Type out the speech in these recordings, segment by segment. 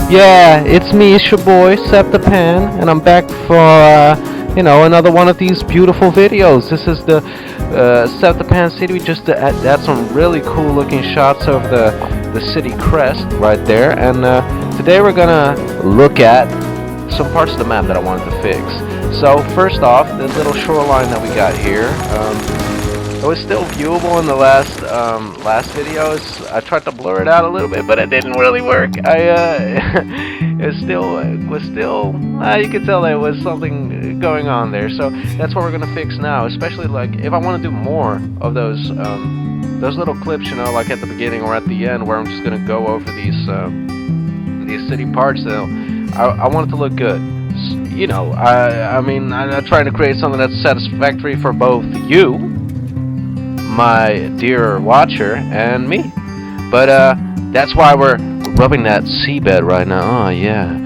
Yeah, it's me, it's your boy, Scepterpan, and I'm back for, another one of these beautiful videos. This is the Scepterpan City. We just had some really cool looking shots of the city crest right there, and today we're gonna look at some parts of the map that I wanted to fix. So first off, the little shoreline that we got here, it was still viewable in the last videos. I tried to blur it out a little bit, but it didn't really work. It was still you could tell there was something going on there. So that's what we're gonna fix now. Especially like if I want to do more of those little clips, like at the beginning or at the end, where I'm just gonna go over these city parts. So I want it to look good. I'm trying to create something that's satisfactory for both you, my dear watcher, and me. But that's why we're rubbing that seabed right now. Oh yeah,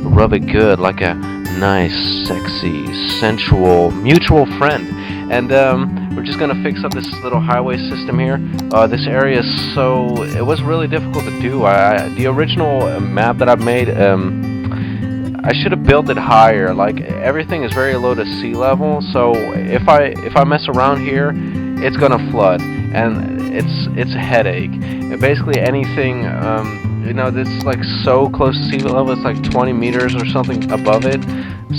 rub it good like a nice, sexy, sensual, mutual friend. And we're just gonna fix up this little highway system here. This area is it was really difficult to do. The original map that I've made, I should have built it higher. Like everything is very low to sea level, so if I mess around here, it's gonna flood, and it's a headache. Basically anything, that's like so close to sea level, it's like 20 meters or something above it.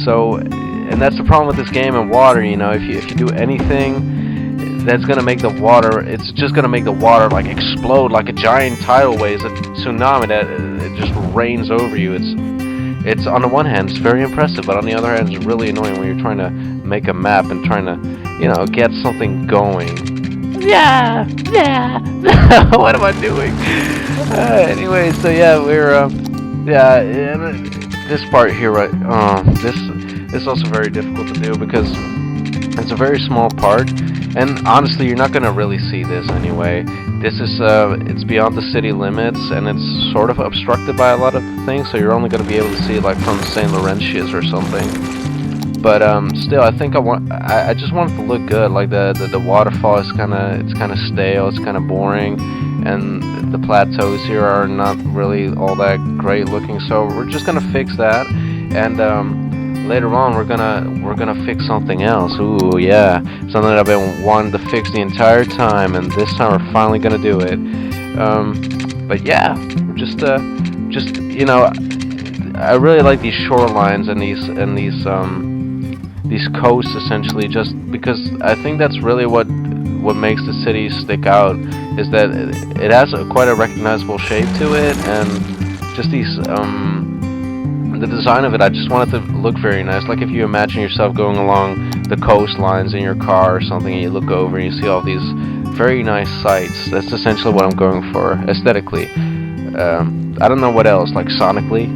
So, and that's the problem with this game and water. If you do anything that's gonna make the water, it's just gonna make the water like explode like a giant tidal wave, a tsunami that it just rains over you. It's on the one hand, it's very impressive, but on the other hand, it's really annoying when you're trying to make a map and trying to, get something going. Yeah. What am I doing? Anyway, so yeah, and this part here, right? This is also very difficult to do because it's a very small part, and honestly, you're not gonna really see this anyway. This is it's beyond the city limits, and it's sort of obstructed by a lot of things, so you're only gonna be able to see it like from St. Laurentius or something. But still, I think I just want it to look good. Like the waterfall is kind of stale, it's kind of boring, and the plateaus here are not really all that great looking. So we're just gonna fix that, and later on we're gonna fix something else. Ooh yeah, something that I've been wanting to fix the entire time, and this time we're finally gonna do it. But yeah, I really like these shorelines and these coasts, essentially, just because I think that's really what makes the city stick out, is that it has quite a recognizable shape to it, and just the design of it, I just want it to look very nice. Like if you imagine yourself going along the coastlines in your car or something, and you look over and you see all these very nice sights. That's essentially what I'm going for aesthetically. I don't know what else, like sonically.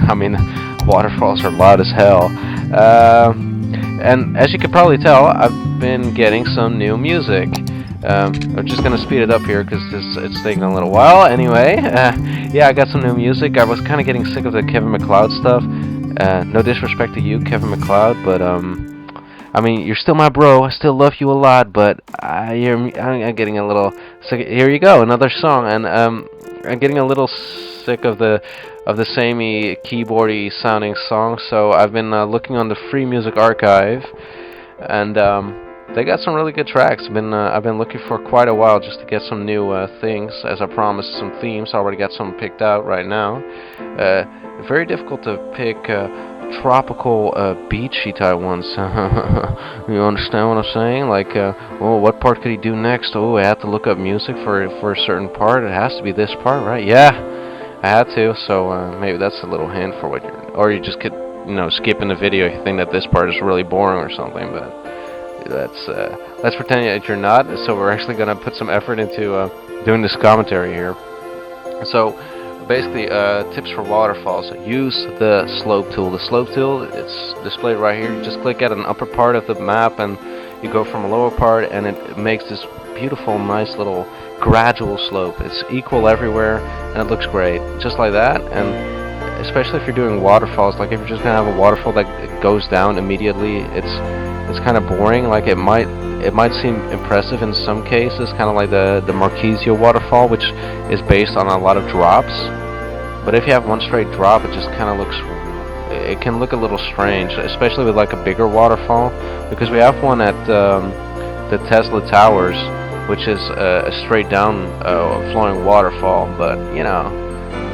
I mean, waterfalls are loud as hell. And as you can probably tell, I've been getting some new music. I'm just gonna speed it up here because it's taking a little while. Anyway, yeah, I got some new music. I was kind of getting sick of the Kevin MacLeod stuff. No disrespect to you, Kevin MacLeod, but I mean, you're still my bro. I still love you a lot, but I'm getting a little sick. Here you go, another song, and I'm getting a little sick of the samey keyboardy sounding songs. So I've been looking on the Free Music Archive, and they got some really good tracks. I've been looking for quite a while just to get some new things. As I promised, some themes. I already got some picked out right now. Very difficult to pick tropical beachy type ones. You understand what I'm saying? Like, what part could he do next? Oh, I have to look up music for a certain part. It has to be this part, right? Yeah, I had to. So maybe that's a little hint for what or you just could, skip in the video if you think that this part is really boring or something. But let's pretend that you're not. So we're actually gonna put some effort into doing this commentary here. So basically, tips for waterfalls. Use the slope tool. The slope tool, it's displayed right here. You just click at an upper part of the map, and you go from a lower part, and it makes this beautiful, nice little gradual slope. It's equal everywhere, and it looks great, just like that. And especially if you're doing waterfalls, like if you're just gonna have a waterfall that goes down immediately, it's kind of boring. Like it might seem impressive in some cases, kind of like the Marquesio waterfall, which is based on a lot of drops. But if you have one straight drop, it just kind of looks, it can look a little strange, especially with like a bigger waterfall, because we have one at the Tesla Towers, which is a straight down flowing waterfall. But you know,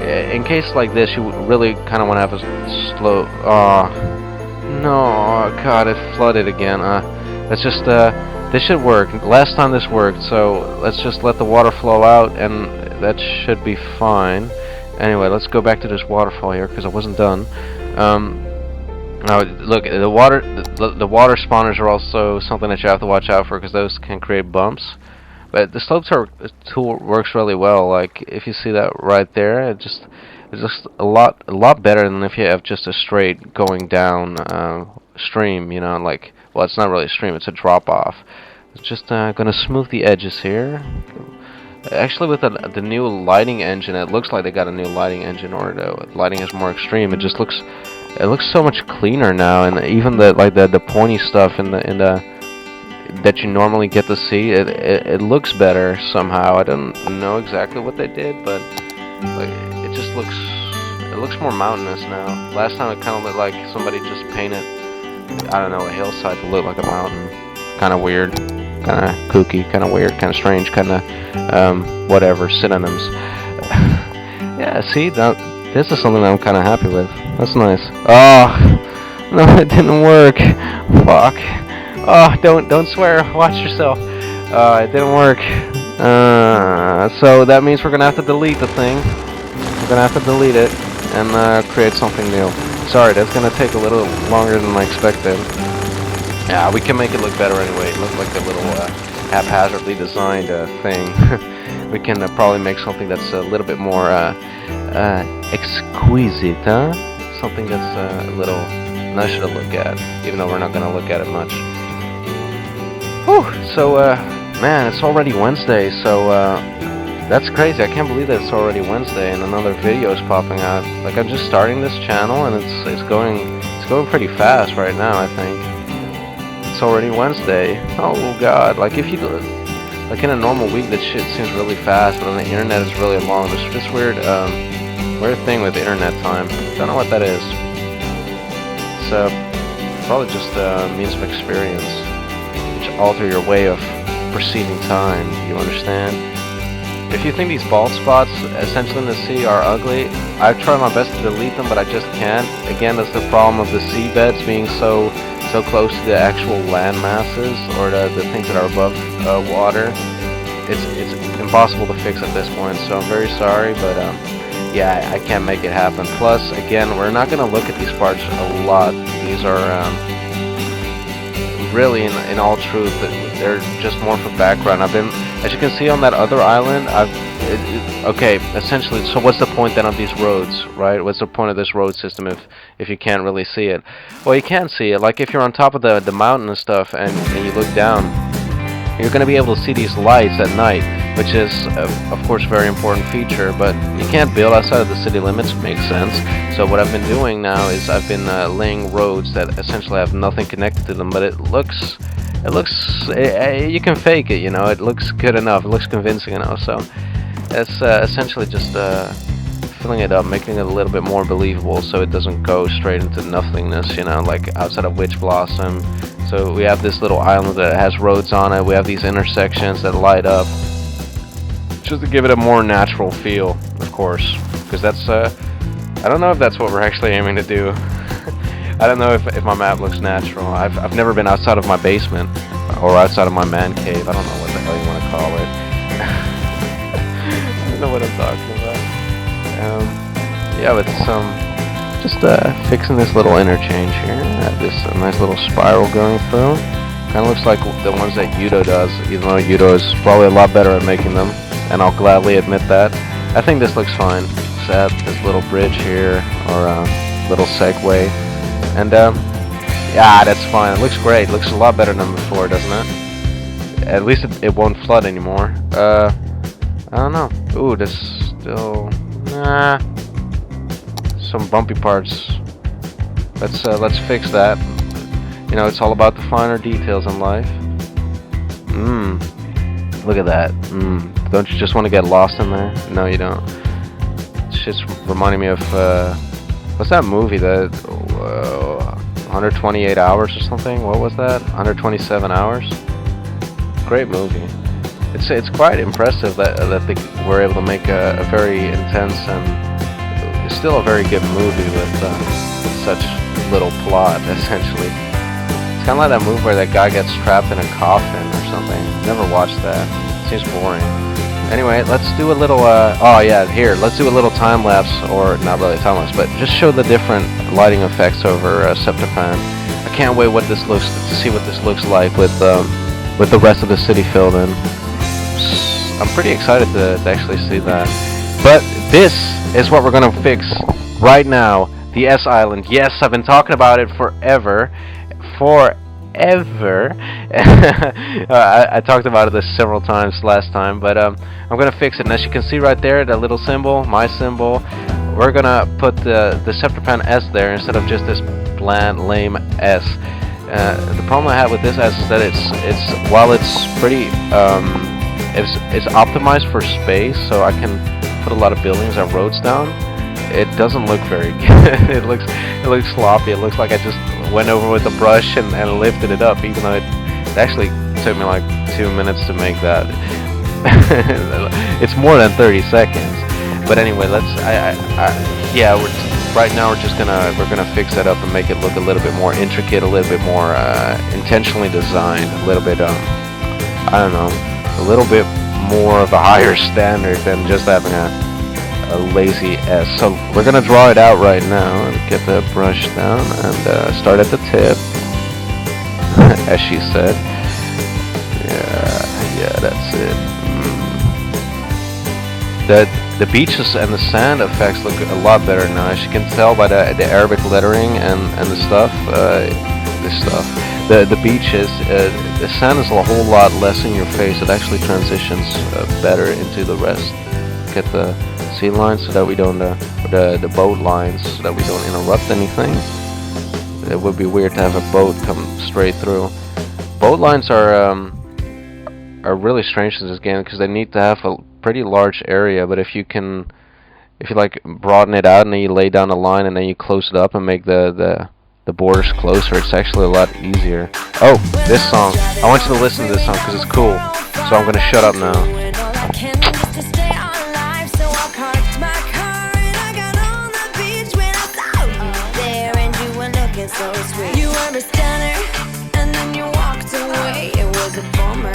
in case like this, you really kind of want to have a slow. No, God, it flooded again. Let's just this should work. Last time this worked, so let's just let the water flow out, and that should be fine. Anyway, let's go back to this waterfall here because I wasn't done. Now, look, the water spawners are also something that you have to watch out for because those can create bumps. But the slope tool works really well. Like if you see that right there, it's just a lot better than if you have just a straight going down stream. You know, like, well, it's not really a stream; it's a drop off. It's just gonna smooth the edges here. Actually, with the new lighting engine, it looks like they got a new lighting engine, or the lighting is more extreme. It just looks so much cleaner now, and even the pointy stuff in the that you normally get to see, it looks better somehow. I don't know exactly what they did, but like it just looks more mountainous now. Last time it kind of looked like somebody just painted, I don't know, a hillside to look like a mountain. Kind of weird, kind of kooky, kind of weird, kind of strange, kind of whatever synonyms. Yeah, see, this is something that I'm kind of happy with. That's nice. Oh no, it didn't work. Fuck. Oh, don't swear. Watch yourself. It didn't work. So that means we're gonna have to delete the thing. We're gonna have to delete it and create something new. Sorry, that's gonna take a little longer than I expected. Yeah, we can make it look better anyway. It looks like a little haphazardly designed thing. We can probably make something that's a little bit more exquisite, huh? Something that's a little nicer to look at, even though we're not gonna look at it much. Whew, so, man, it's already Wednesday, so, that's crazy. I can't believe that it's already Wednesday and another video is popping out. Like, I'm just starting this channel and it's going pretty fast right now, I think. It's already Wednesday. Oh, God. Like, if you do, like, in a normal week, that shit seems really fast, but on the internet is really long. There's this weird thing with internet time. Don't know what that is. It's, probably just a means of experience. Alter your way of perceiving time. You understand? If you think these bald spots essentially in the sea are ugly, I've tried my best to delete them, but I just can't. Again, that's the problem of the seabeds being so close to the actual land masses, or the things that are above water. It's impossible to fix at this point, so I'm very sorry, but yeah, I can't make it happen. Plus, again, we're not going to look at these parts a lot. These are really, in all truth, they're just more for background. I've been, as you can see on that other island, okay, essentially, so what's the point then of these roads, right? What's the point of this road system if you can't really see it? Well, you can see it. Like, if you're on top of the mountain and stuff, and you look down, you're going to be able to see these lights at night, which is, of course, a very important feature, but you can't build outside of the city limits. Makes sense. So what I've been doing now is I've been laying roads that essentially have nothing connected to them, but it looks, you can fake it, you know, it looks good enough, it looks convincing enough, so it's essentially just filling it up, making it a little bit more believable so it doesn't go straight into nothingness, you know, like outside of Witch Blossom. So we have this little island that has roads on it, we have these intersections that light up, just to give it a more natural feel, of course, because that's, I don't know if that's what we're actually aiming to do. I don't know if my map looks natural. I've never been outside of my basement, or outside of my man cave. I don't know what the hell you want to call it. I don't know what I'm talking about. Yeah, but just fixing this little interchange here. I have this nice little spiral going through. Kind of looks like the ones that Yudo does, even though Yudo is probably a lot better at making them, and I'll gladly admit that. I think this looks fine. Just add this little bridge here, or a little segue, and yeah, that's fine. It looks great. It looks a lot better than before, doesn't it? At least it won't flood anymore. I don't know. Ooh, there's still some bumpy parts. Let's fix that. You know, it's all about the finer details in life. Look at that. Don't you just want to get lost in there? No, you don't. It's reminding me of what's that movie that 128 hours or something? What was that? 127 hours. Great movie. It's quite impressive that they were able to make a very intense and still a very good movie with such little plot, essentially. It's kind of like that movie where that guy gets trapped in a coffin or something. Never watched that. Seems boring. Anyway, let's do a little, let's do a little time-lapse, or not really time-lapse, but just show the different lighting effects over Scepterpan. I can't wait to see what this looks like with the rest of the city filled in. I'm pretty excited to actually see that. But this is what we're going to fix right now, the S-Island. Yes, I've been talking about it forever. I talked about this several times last time, but I'm going to fix it. And as you can see right there, that little symbol, my symbol, we're going to put the Scepterpan S there instead of just this bland, lame S. The problem I have with this S is that while it's pretty, it's optimized for space, so I can put a lot of buildings and roads down. It doesn't look very good. It looks sloppy. It looks like I just went over with a brush and lifted it up, even though it actually took me like 2 minutes to make that. It's more than 30 seconds. But anyway, right now we're gonna fix that up and make it look a little bit more intricate, a little bit more intentionally designed, a little bit I don't know, a little bit more of a higher standard than just having a lazy S. So we're gonna draw it out right now and get the brush down and start at the tip, as she said. Yeah, that's it. The beaches and the sand effects look a lot better now, as you can tell by the Arabic lettering and the stuff. The beaches, the sand is a whole lot less in your face. It actually transitions better into the rest. Get the sea lines so that we don't, the boat lines so that we don't interrupt anything. It would be weird to have a boat come straight through. Boat lines are really strange in this game because they need to have a pretty large area. But if you like broaden it out and then you lay down a line and then you close it up and make the borders closer, it's actually a lot easier. Oh, this song! I want you to listen to this song because it's cool. So I'm gonna shut up now. So sweet. You were a stunner, and then you walked away. It was a bummer.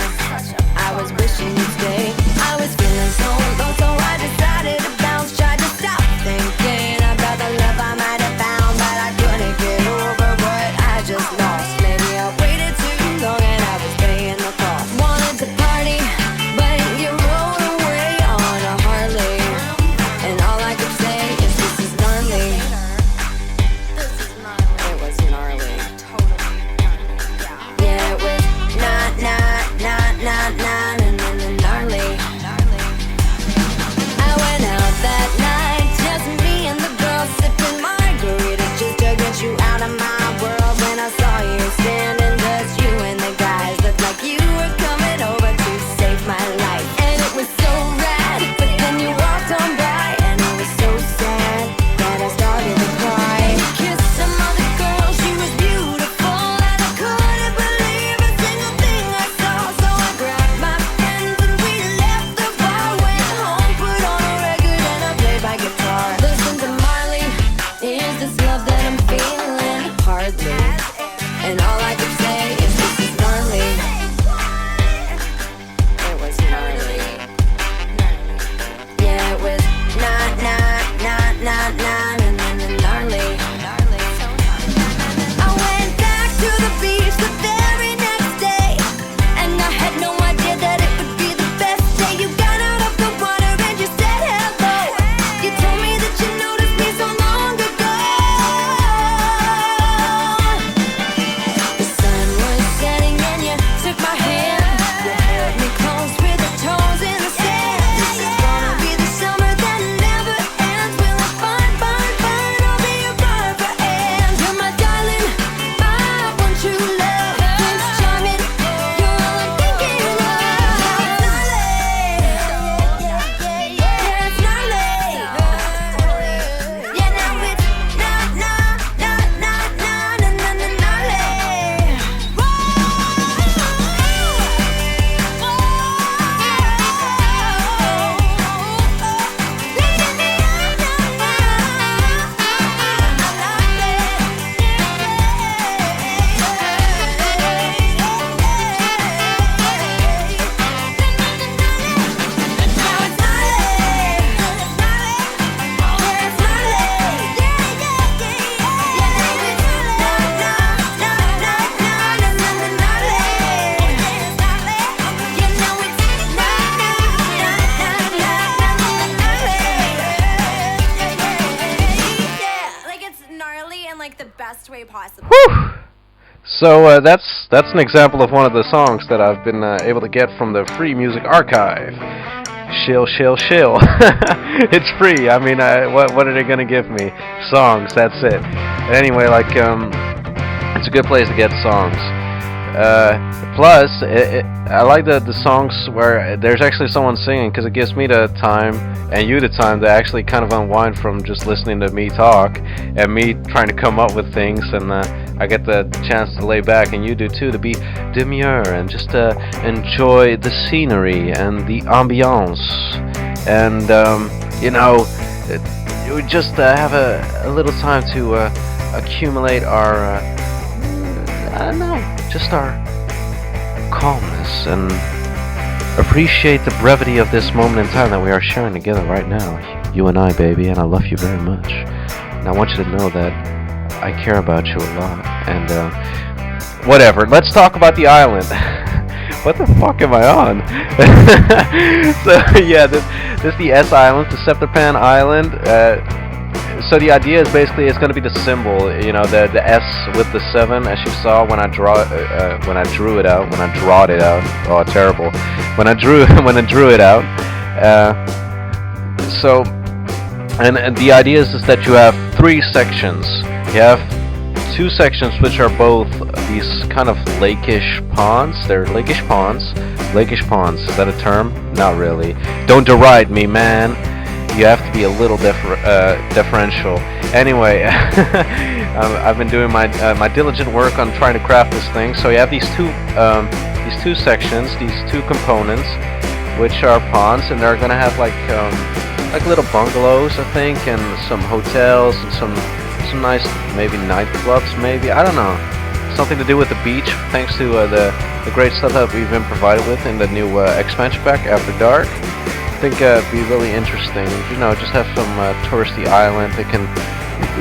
I was wishing you'd stay. I was feeling so low, so I decided to bounce. Tried to stop thinking about the love I might have found, but I couldn't get over what I just lost. Maybe I waited too long and I was paying the cost. Wanted to party, but you rolled best way possible. Whew! So that's an example of one of the songs that I've been able to get from the Free Music Archive. Shill, shill, shill. It's free. I mean, what are they gonna give me? Songs. That's it. Anyway, like it's a good place to get songs. Plus, I like the songs where there's actually someone singing, because it gives me the time and you the time to actually kind of unwind from just listening to me talk and me trying to come up with things, and I get the chance to lay back, and you do too, to be demure and just enjoy the scenery and the ambiance, and we just have a little time to accumulate our I don't know, just our calmness, and appreciate the brevity of this moment in time that we are sharing together right now. You and I, baby, and I love you very much. And I want you to know that I care about you a lot. And whatever, let's talk about the island. What the fuck am I on? So yeah, this is the S-Island, the Scepterpan Island. So the idea is basically it's going to be the symbol, the S with the 7, as you saw when I drew it out. Oh, terrible. When I drew it out. So, and the idea is that you have 3 sections. You have 2 sections which are both these kind of lakeish ponds. They're lakeish ponds. Lakeish ponds. Is that a term? Not really. Don't deride me, man. You have to be a little deferential. Anyway, I've been doing my diligent work on trying to craft this thing. So you have these two sections, these 2 components, which are ponds, and they're gonna have like little bungalows, I think, and some hotels and some nice maybe nightclubs, maybe, I don't know, something to do with the beach, thanks to the great stuff that we've been provided with in the new expansion pack After Dark. I think it'd be really interesting, just have some touristy island. They can,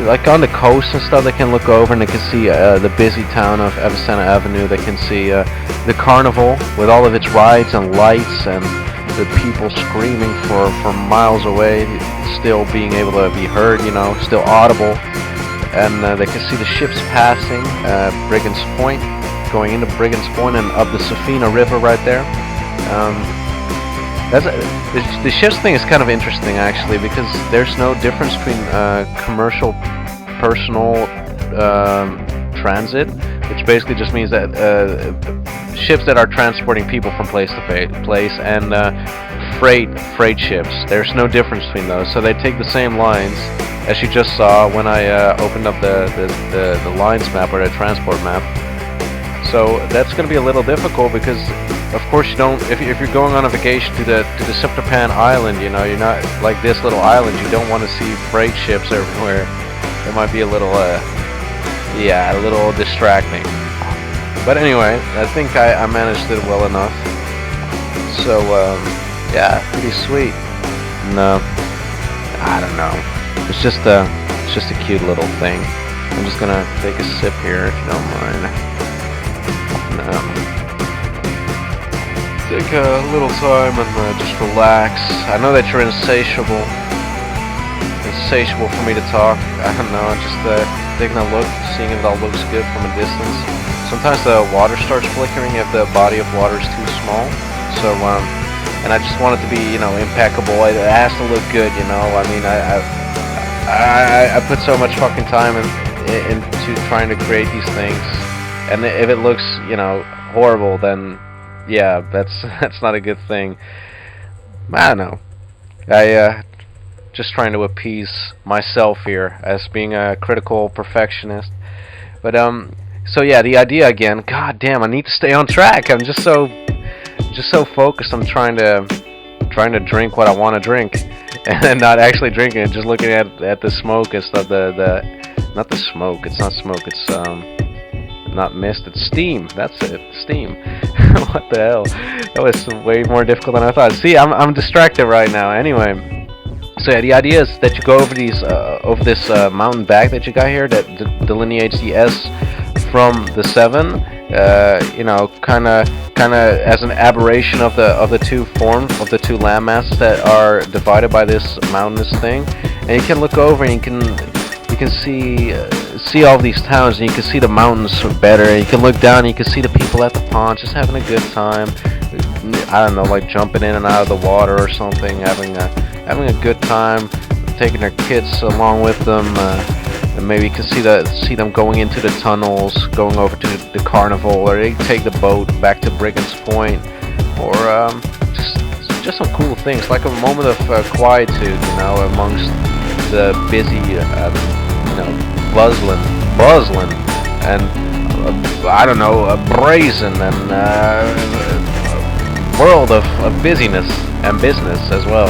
like on the coast and stuff, they can look over and they can see the busy town of Avicenna Avenue. They can see the carnival with all of its rides and lights and the people screaming for miles away, still being able to be heard, still audible. And they can see the ships passing, Brigand's Point, going into Brigand's Point and up the Safina River right there. The ships thing is kind of interesting, actually, because there's no difference between commercial, personal transit, which basically just means that ships that are transporting people from place to place, and freight ships. There's no difference between those, so they take the same lines as you just saw when I opened up the lines map, or the transport map. So that's going to be a little difficult because, of course, you don't. If you're going on a vacation to the Scepterpan Island, you're not like this little island. You don't want to see freight ships everywhere. It might be a little, a little distracting. But anyway, I think I managed it well enough. So yeah, pretty sweet. No, I don't know. It's just a cute little thing. I'm just gonna take a sip here if you don't mind. Take a little time and just relax. I know that you're insatiable for me to talk. I don't know, just taking a look, seeing if it all looks good from a distance. Sometimes the water starts flickering if the body of water is too small. So, and I just want it to be, impeccable. It has to look good, I mean, I put so much fucking time into trying to create these things. And if it looks, horrible, then yeah, that's not a good thing. I don't know. I just trying to appease myself here as being a critical perfectionist. But so yeah, the idea again. God damn, I need to stay on track. I'm just so focused on trying to drink what I want to drink, and not actually drinking it. Just looking at the smoke and stuff. Not the smoke. It's not smoke. It's not mist, it's steam. That's it, steam. What the hell? That was way more difficult than I thought. See, I'm distracted right now. Anyway, so yeah, the idea is that you go over this mountain back that you got here that delineates the S from the 7. Kind of as an aberration of the 2 forms of the 2 land masses that are divided by this mountainous thing. And you can look over and you can see see all these towns, and you can see the mountains better, and you can look down and you can see the people at the pond just having a good time. I don't know, like jumping in and out of the water or something, having a good time, taking their kids along with them, and maybe you can see them going into the tunnels, going over to the carnival, or they take the boat back to Brigand's Point, or just some cool things, like a moment of quietude, you know, amongst the busy, buzzling, and I don't know, brazen and world of busyness and business as well.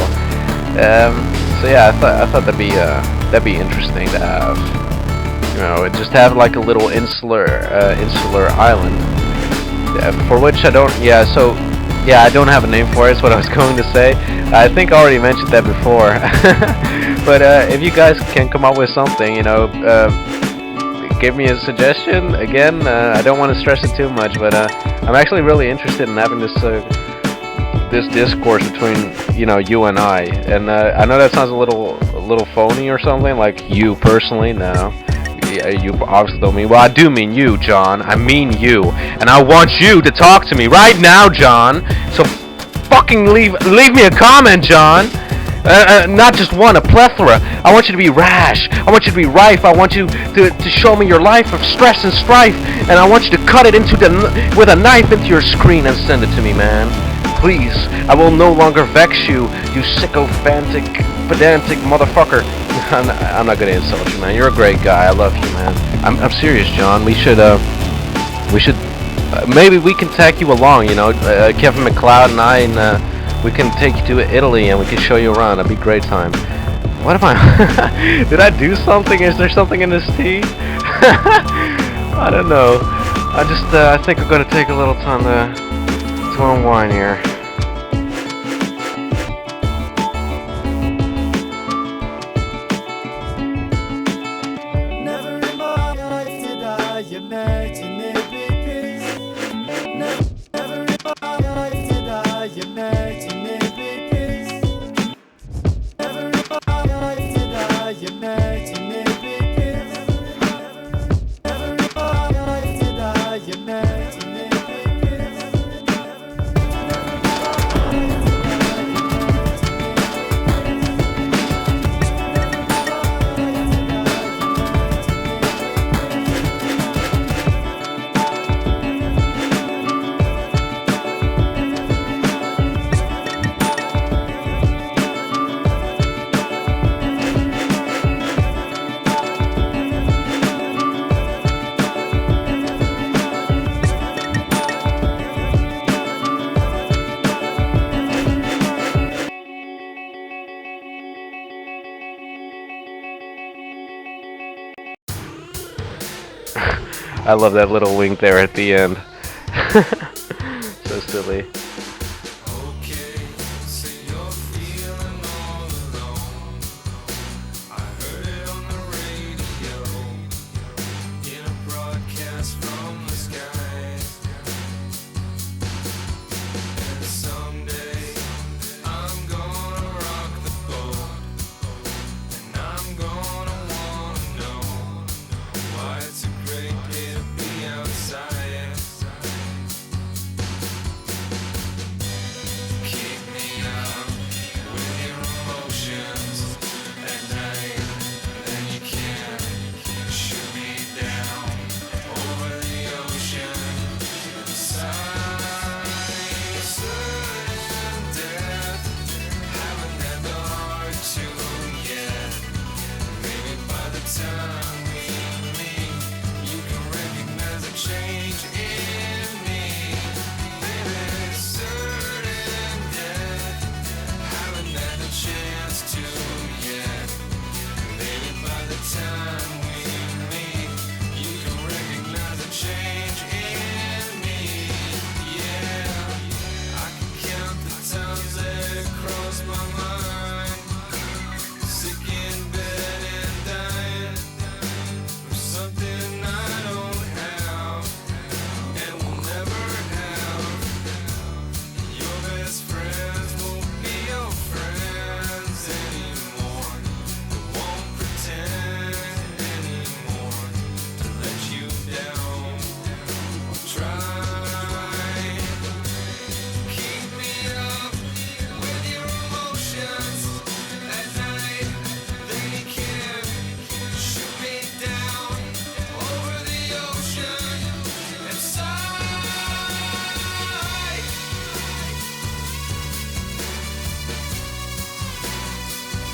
So yeah, I thought that'd be interesting to have, you know, just have like a little insular island, for which I don't. Yeah, I don't have a name for it. That's what I was going to say. I think I already mentioned that before. But if you guys can come up with something, you know, give me a suggestion. Again, I don't want to stress it too much, but I'm actually really interested in having this discourse between, you know, you and I. And I know that sounds a little phony or something, like you personally. No. You obviously don't mean. Well, I do mean you, John. I mean you, and I want you to talk to me right now, John. So, fucking leave me a comment, John. Not just one, a plethora. I want you to be rash. I want you to be rife. I want you to show me your life of stress and strife, and I want you to cut it with a knife into your screen and send it to me, man. Please, I will no longer vex you, you sycophantic, pedantic motherfucker. I'm not gonna insult you, man. You're a great guy. I love you, man. I'm serious, John. We should maybe we can tag you along. You know, Kevin MacLeod and I, and we can take you to Italy and we can show you around. That'd be a great time. What am I? Did I do something? Is there something in this tea? I don't know. I think I'm gonna take a little time to unwind here. I love that little wink there at the end. So silly.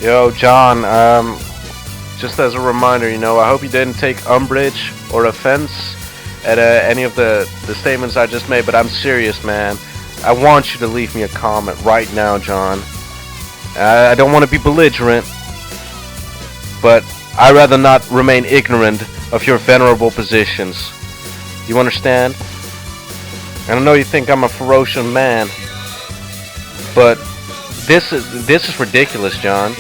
Yo, John, just as a reminder, you know, I hope you didn't take umbrage or offense at any of the statements I just made, but I'm serious, man. I want you to leave me a comment right now, John. I don't want to be belligerent, but I'd rather not remain ignorant of your venerable positions. You understand? And I know you think I'm a ferocious man, but this is ridiculous, John.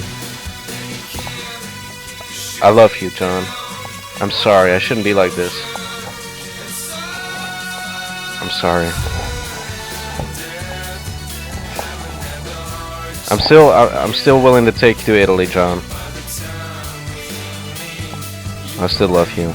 I love you, John. I'm sorry. I shouldn't be like this. I'm sorry. I'm still willing to take you to Italy, John. I still love you.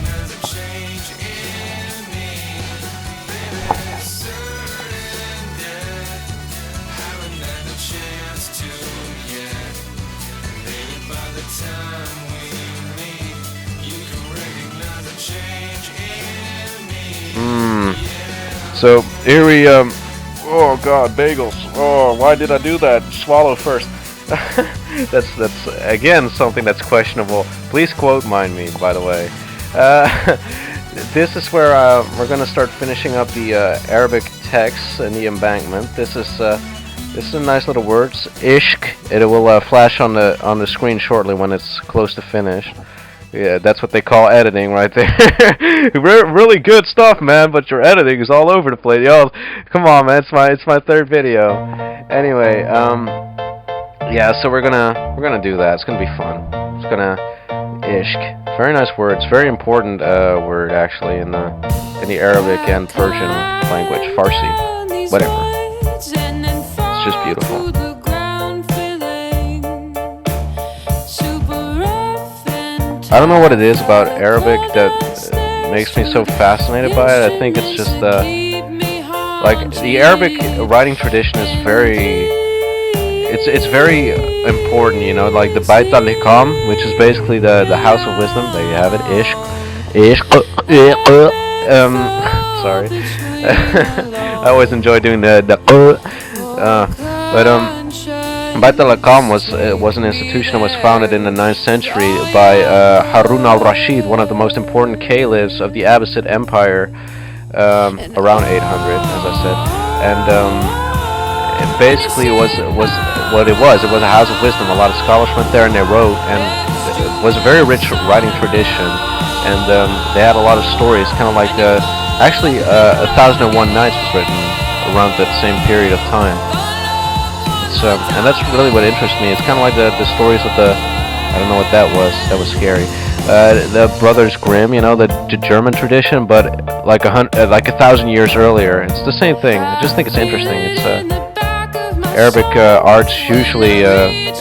So here we oh god, bagels. Oh, why did I do that? Swallow first. that's again something that's questionable. Please quote mine me, by the way. This is where we're gonna start finishing up the Arabic text in the embankment. This is a nice little words. Ishq. It will flash on the screen shortly when it's close to finished. Yeah, that's what they call editing right there. Really good stuff, man, but your editing is all over the place. Yo, come on, man, it's my third video. Anyway, yeah, so we're gonna do that. It's gonna be fun. It's gonna ishq. Very nice words. Very important word actually in the Arabic and Persian language, Farsi, whatever. It's just beautiful. I don't know what it is about Arabic that makes me so fascinated by it. I think it's just like the Arabic writing tradition is it's very important, you know, like the Bait al-Hikam, which is basically the house of wisdom. There you have it. Sorry. I always enjoy doing the Bait al-Hikam was an institution that was founded in the 9th century by Harun al-Rashid, one of the most important caliphs of the Abbasid Empire, around 800, as I said. And it basically was what it was. It was a house of wisdom. A lot of scholars went there and they wrote, and it was a very rich writing tradition. And they had a lot of stories, kind of like actually 1001 Nights was written around that same period of time. And that's really what interests me. It's kind of like the stories of I don't know what that was. That was scary. The Brothers Grimm, you know, the German tradition, but like 1,000 years earlier. It's the same thing. I just think it's interesting. It's Arabic arts usually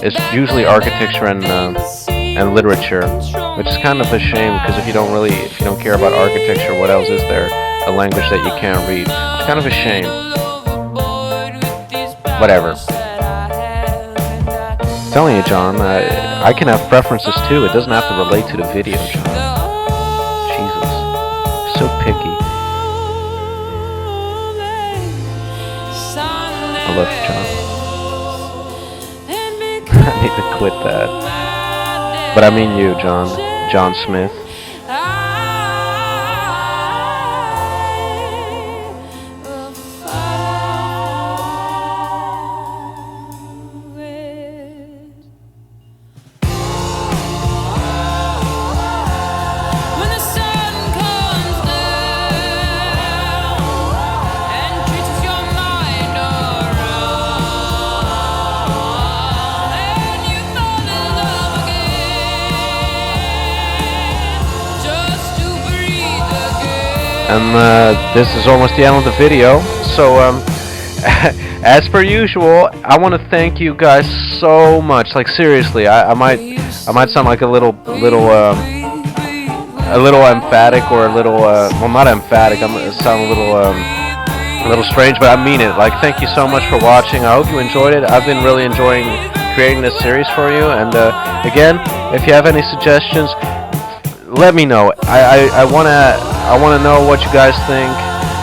is usually architecture and literature, which is kind of a shame because if you don't care about architecture, what else is there? A language that you can't read. It's kind of a shame. Whatever. I'm telling you, John, I can have preferences too. It doesn't have to relate to the video, John. Jesus. So picky. I love you, John. I need to quit that. But I mean you, John. John Smith. And this is almost the end of the video. So, as per usual, I want to thank you guys so much. Like seriously, I might sound like a little emphatic or a little well, not emphatic. I'm gonna sound a little strange, but I mean it. Like, thank you so much for watching. I hope you enjoyed it. I've been really enjoying creating this series for you. And again, if you have any suggestions, let me know. I wanna know what you guys think,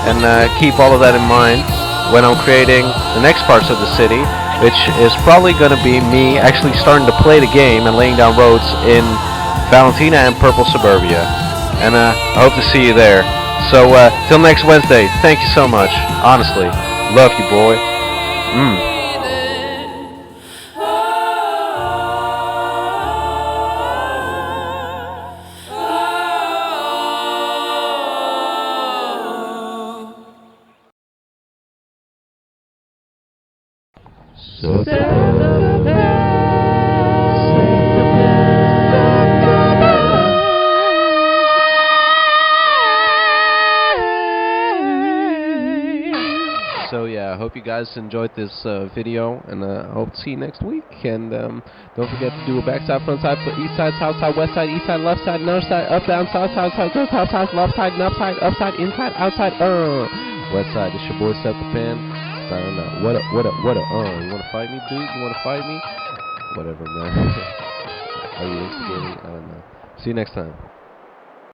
and keep all of that in mind when I'm creating the next parts of the city. which is probably going to be me actually starting to play the game and laying down roads in Valentina and Purple Suburbia. And I hope to see you there. So till next Wednesday, thank you so much. Honestly, love you, boy. So yeah, I hope you guys enjoyed this video, and I hope to see you next week. And don't forget to do a backside, front side, east side, south side, west side, east side, left side, north side, up, down, south side, south side, left side, up side, inside, outside, west side. It's your boy Scepterpan. Signing out. What up? You wanna fight me, dude? You wanna fight me? Whatever, man. Are you instigating? I don't know. See you next time.